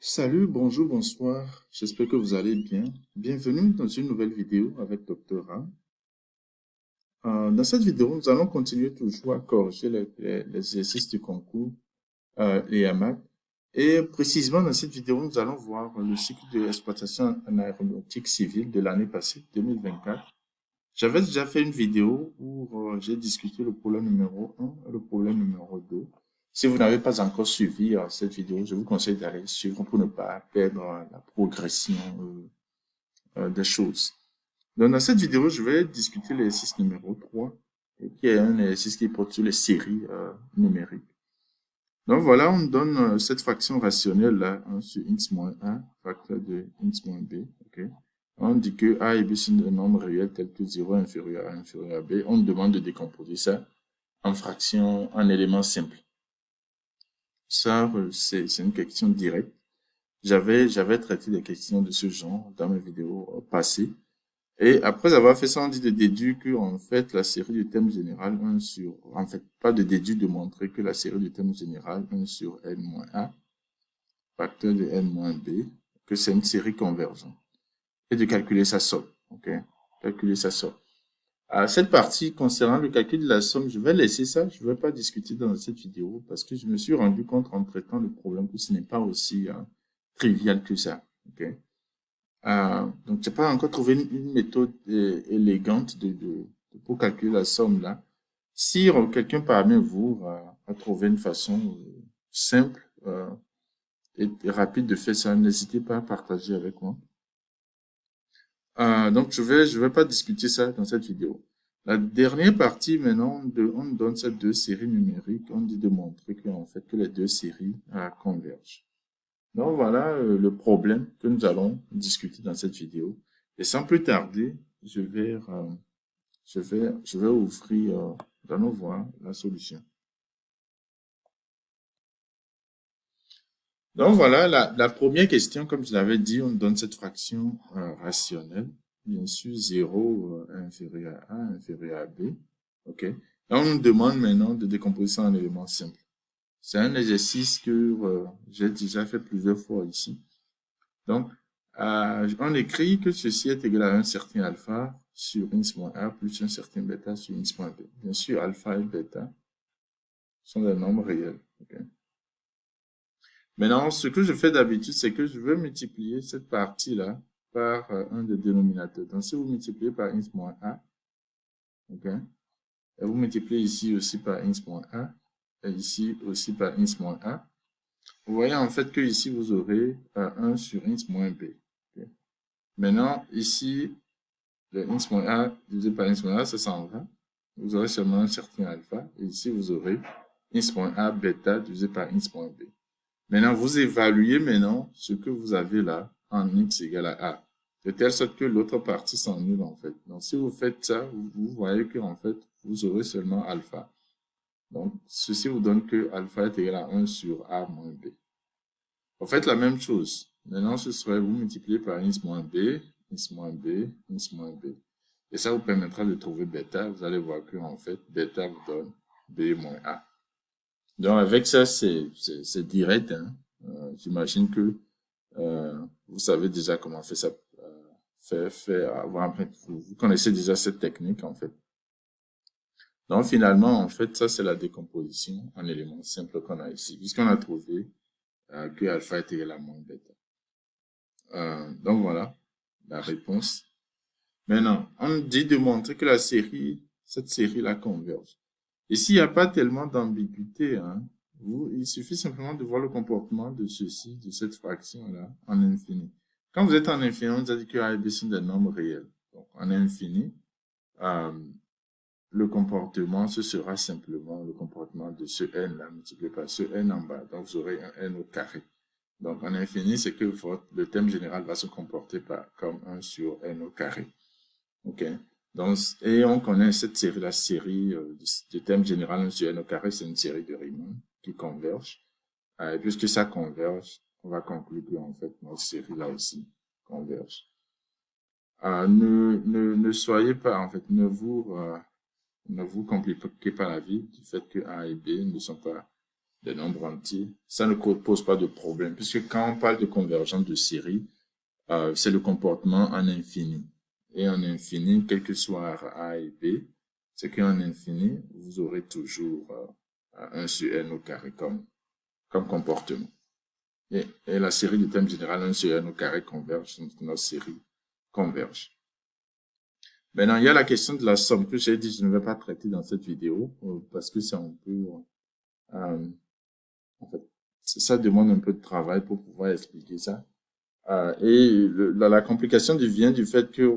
Salut, bonjour, bonsoir. J'espère que vous allez bien. Bienvenue dans une nouvelle vidéo avec Dr. Ram. Dans cette vidéo, nous allons continuer toujours à corriger les exercices du concours EAMAC. Et précisément dans cette vidéo, nous allons voir le cycle de l'exploitation en aéronautique civile de l'année passée, 2024. J'avais déjà fait une vidéo où j'ai discuté le problème numéro 1 et le problème numéro 2. Si vous n'avez pas encore suivi cette vidéo, je vous conseille d'aller suivre pour ne pas perdre la progression des choses. Donc, dans cette vidéo, je vais discuter l'exercice numéro 3, qui est un exercice qui porte sur les séries numériques. Donc, voilà, on donne cette fraction rationnelle là, 1 sur x-1, facteur de x-b. Okay. On dit que a et b sont des nombres réels tels que 0 inférieur à 1 inférieur à b. On demande de décomposer ça en fractions, en éléments simples. Ça, c'est une question directe. J'avais traité des questions de ce genre dans mes vidéos passées. Et après avoir fait ça, on dit de déduire que, en fait, la série du thème général 1 sur, en fait, pas de déduire, de montrer que la série du thème général 1 sur n-a, facteur de n-b, que c'est une série convergente. Et de calculer sa somme, ok? Calculer sa somme. À cette partie concernant le calcul de la somme, je vais laisser ça, je ne vais pas discuter dans cette vidéo parce que je me suis rendu compte en traitant le problème que ce n'est pas aussi trivial que ça, ok? Donc, je n'ai pas encore trouvé une méthode élégante pour calculer la somme là. Si quelqu'un parmi vous a trouvé une façon simple et rapide de faire ça, n'hésitez pas à partager avec moi. Donc, je vais pas discuter ça dans cette vidéo. La dernière partie, maintenant, on donne ces deux séries numériques. On dit de montrer en fait, que les deux séries convergent. Donc, voilà le problème que nous allons discuter dans cette vidéo. Et sans plus tarder, je vais ouvrir, allons voir la solution. Donc, voilà la première question, comme je l'avais dit, on donne cette fraction rationnelle. Bien sûr, 0 inférieur à A, inférieur à B. OK. Et on nous demande maintenant de décomposer ça en éléments simples. C'est un exercice que j'ai déjà fait plusieurs fois ici. Donc, on écrit que ceci est égal à un certain alpha sur x moins a plus un certain bêta sur x moins b. Bien sûr, alpha et bêta sont des nombres réels. Okay. Maintenant, ce que je fais d'habitude, c'est que je veux multiplier cette partie-là par un des dénominateurs. Donc, si vous multipliez par x moins a, okay, et vous multipliez ici aussi par x moins a, et ici aussi par x moins a, vous voyez en fait que ici vous aurez 1 sur x moins b. Okay. Maintenant, ici, le x moins a divisé par x moins a, ça s'en va. Vous aurez seulement un certain alpha. Et ici, vous aurez x moins a bêta divisé par x moins b. Maintenant, vous évaluez maintenant ce que vous avez là en x égale à a. De telle sorte que l'autre partie s'annule en fait. Donc, si vous faites ça, vous voyez que en fait, vous aurez seulement alpha. Donc, ceci vous donne que alpha est égal à 1 sur a moins b. Vous faites la même chose. Maintenant, ce serait vous multipliez par x moins b, x moins b, x moins b. Et ça vous permettra de trouver bêta. Vous allez voir que en fait, bêta vous donne b moins a. Donc, avec ça, c'est direct. Hein. J'imagine que vous savez déjà comment faire ça. Vous connaissez déjà cette technique, en fait. Donc, finalement, en fait, ça, c'est la décomposition en éléments simples qu'on a ici, puisqu'on a trouvé que alpha est égal à moins bêta. Donc, voilà la réponse. Maintenant, on dit de montrer que cette série-là converge. Ici, il n'y a pas tellement d'ambiguïté. Hein. Il suffit simplement de voir le comportement de ceci, de cette fraction-là, en infini. Quand vous êtes en infini, on vous a dit que A et B sont des nombres réels. Donc, en infini, le comportement, ce sera simplement le comportement de ce n-là multiplié par ce n en bas. Donc, vous aurez un n au carré. Donc, en infini, c'est que le thème général va se comporter comme 1 sur n au carré. OK. Donc, et on connaît cette série, la série de thème général 1 sur n au carré, c'est une série de Riemann qui converge. Et puisque ça converge, on va conclure que, en fait, notre série là aussi converge. Ne soyez pas, en fait, ne vous compliquez pas la vie du fait que A et B ne sont pas des nombres entiers, ça ne pose pas de problème, puisque quand on parle de convergence de série, c'est le comportement en infini. Et en infini, quel que soit A et B, c'est qu'en infini, vous aurez toujours 1 sur n au carré comme comportement. Et la série de thèmes général 1 sur n au carré converge, donc notre série converge. Maintenant, il y a la question de la somme que j'ai dit je ne vais pas traiter dans cette vidéo parce que c'est un peu... en fait, ça demande un peu de travail pour pouvoir expliquer ça. Et la complication vient du fait que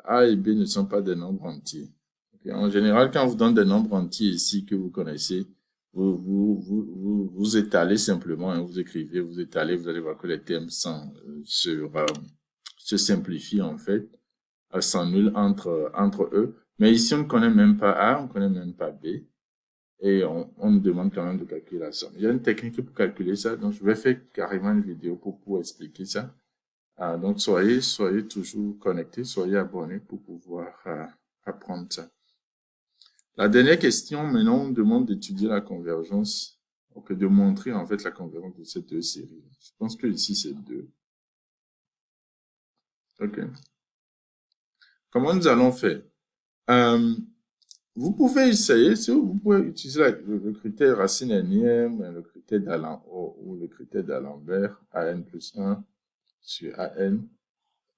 A et B ne sont pas des nombres entiers. Okay? En général, quand on vous donne des nombres entiers ici que vous connaissez, vous étalez simplement, hein, vous écrivez, vous étalez, vous allez voir que les termes se simplifient en fait, s'annulent entre eux. Mais ici, on ne connaît même pas A, on ne connaît même pas B. Et on nous demande quand même de calculer la somme. Il y a une technique pour calculer ça, donc je vais faire carrément une vidéo pour expliquer ça. Donc, soyez toujours connectés, soyez abonnés pour pouvoir apprendre ça. La dernière question, maintenant, on demande d'étudier la convergence, donc de montrer en fait la convergence de ces deux séries. Je pense que ici, c'est 2. OK. Comment nous allons faire? Vous pouvez essayer, vous pouvez utiliser le critère racine énième, le critère d'Alembert ou le critère d'Alembert, AN plus 1 sur AN.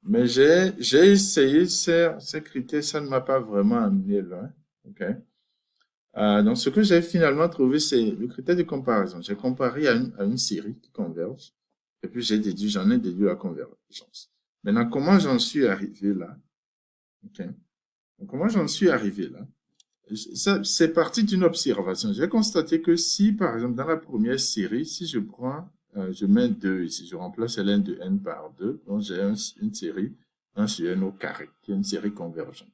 Mais j'ai essayé ces critères, ça ne m'a pas vraiment amené loin. Okay. Donc, ce que j'ai finalement trouvé, c'est le critère de comparaison. J'ai comparé à une série qui converge, et puis j'en ai déduit la convergence. Maintenant, comment j'en suis arrivé là? Okay. Donc, comment j'en suis arrivé là? C'est parti d'une observation. J'ai constaté que si, par exemple, dans la première série, si je prends, je mets 2 ici, je remplace ln de n par 2, donc j'ai une série 1 sur n au carré, qui est une série convergente.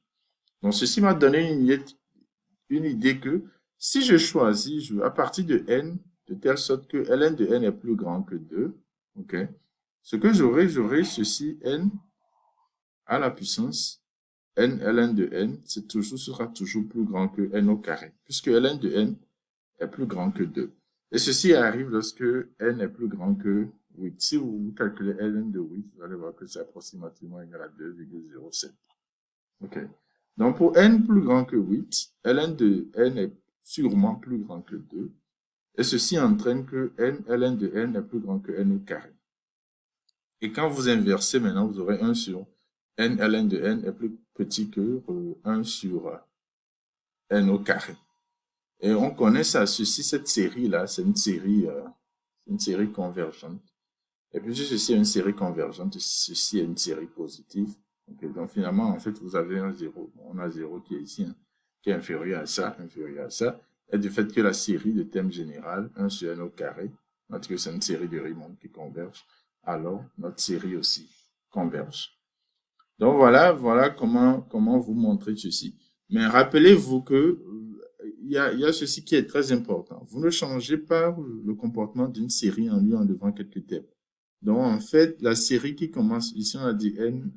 Donc, ceci m'a donné une idée que si je choisis à partir de n, de telle sorte que ln de n est plus grand que 2, ok, ce que j'aurai ceci n à la puissance n ln de n, sera toujours plus grand que n au carré, puisque ln de n est plus grand que 2. Et ceci arrive lorsque n est plus grand que 8. Si vous calculez ln de 8, vous allez voir que c'est approximativement égal à 2,07. OK. Donc, pour n plus grand que 8, ln de n est sûrement plus grand que 2. Et ceci entraîne que ln de n est plus grand que n au carré. Et quand vous inversez maintenant, vous aurez 1 sur n ln de n est plus petit que 1 sur n au carré. Et on connaît ça, cette série-là, c'est une série convergente. Et puis, ceci est une série convergente, ceci est une série positive. Okay, donc, finalement, en fait, vous avez un 0. On a 0 qui est ici, hein, qui est inférieur à ça, Et du fait que la série de thème général, 1 sur n au carré, notre que c'est une série de Riemann qui converge, alors notre série aussi converge. Donc, voilà comment vous montrer ceci. Mais rappelez-vous que il y a ceci qui est très important. Vous ne changez pas le comportement d'une série en lui enlevant quelques termes. Donc, en fait, la série qui commence, ici on a dit n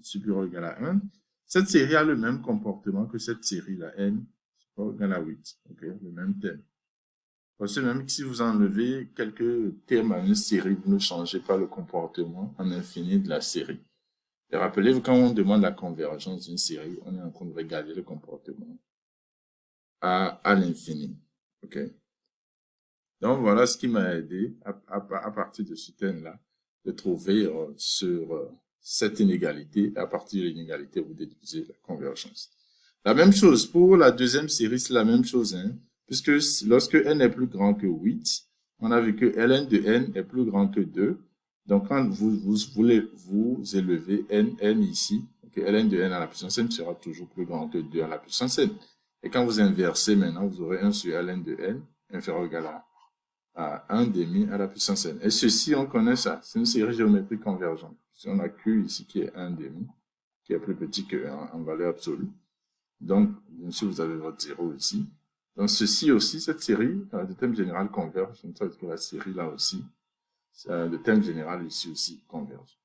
supérieur ou égal à 1, cette série a le même comportement que cette série-là, n supérieur ou égal à 8. Ok, le même thème. Parce que même si vous enlevez quelques termes à une série, vous ne changez pas le comportement en infini de la série. Et rappelez-vous, quand on demande la convergence d'une série, on est en train de regarder le comportement à l'infini. Ok. Donc, voilà ce qui m'a aidé à partir de ce thème-là, de trouver cette inégalité. À partir de l'inégalité, vous déduisez la convergence. La même chose pour la deuxième série, c'est la même chose, hein, puisque lorsque n est plus grand que 8, on a vu que ln de n est plus grand que 2. Donc, quand vous élevez n ici, okay, ln de n à la puissance n sera toujours plus grand que 2 à la puissance n. Et quand vous inversez maintenant, vous aurez 1 sur ln de n inférieur ou égal à 1 demi à la puissance n. Et ceci, on connaît ça. C'est une série géométrique convergente. Si on a Q ici qui est 1 demi, qui est plus petit que 1 en valeur absolue. Donc, bien sûr, vous avez votre 0 ici. Donc, ceci aussi, cette série de thème général converge. Donc, ça veut dire que la série là aussi, le thème général ici aussi converge.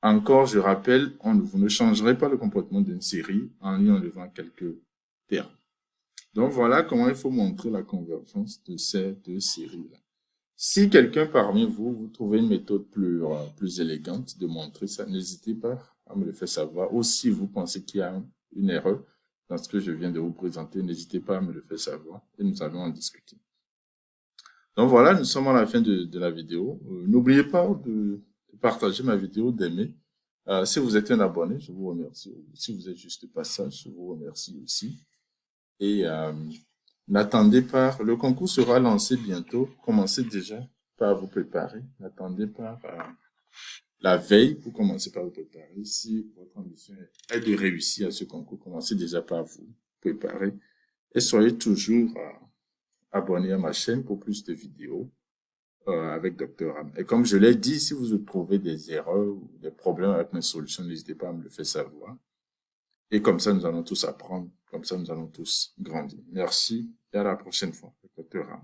Encore, je rappelle, vous ne changerez pas le comportement d'une série en lui enlevant quelques termes. Donc, voilà comment il faut montrer la convergence de ces deux séries-là. Si quelqu'un parmi vous, vous trouvez une méthode plus élégante de montrer ça, n'hésitez pas à me le faire savoir. Ou si vous pensez qu'il y a une erreur dans ce que je viens de vous présenter, n'hésitez pas à me le faire savoir et nous allons en discuter. Donc voilà, nous sommes à la fin de la vidéo. N'oubliez pas de partager ma vidéo, d'aimer. Si vous êtes un abonné, je vous remercie. Si vous êtes juste de passage, je vous remercie aussi. Et n'attendez pas, le concours sera lancé bientôt. Commencez déjà par vous préparer. N'attendez pas la veille pour commencer par vous préparer. Si votre ambition est de réussir à ce concours, commencez déjà par vous préparer. Et soyez toujours abonné à ma chaîne pour plus de vidéos avec Dr. Ram. Et comme je l'ai dit, si vous trouvez des erreurs ou des problèmes avec mes solutions, n'hésitez pas à me le faire savoir. Et comme ça, nous allons tous apprendre. Comme ça, nous allons tous grandir. Merci et à la prochaine fois, Dr. Ram.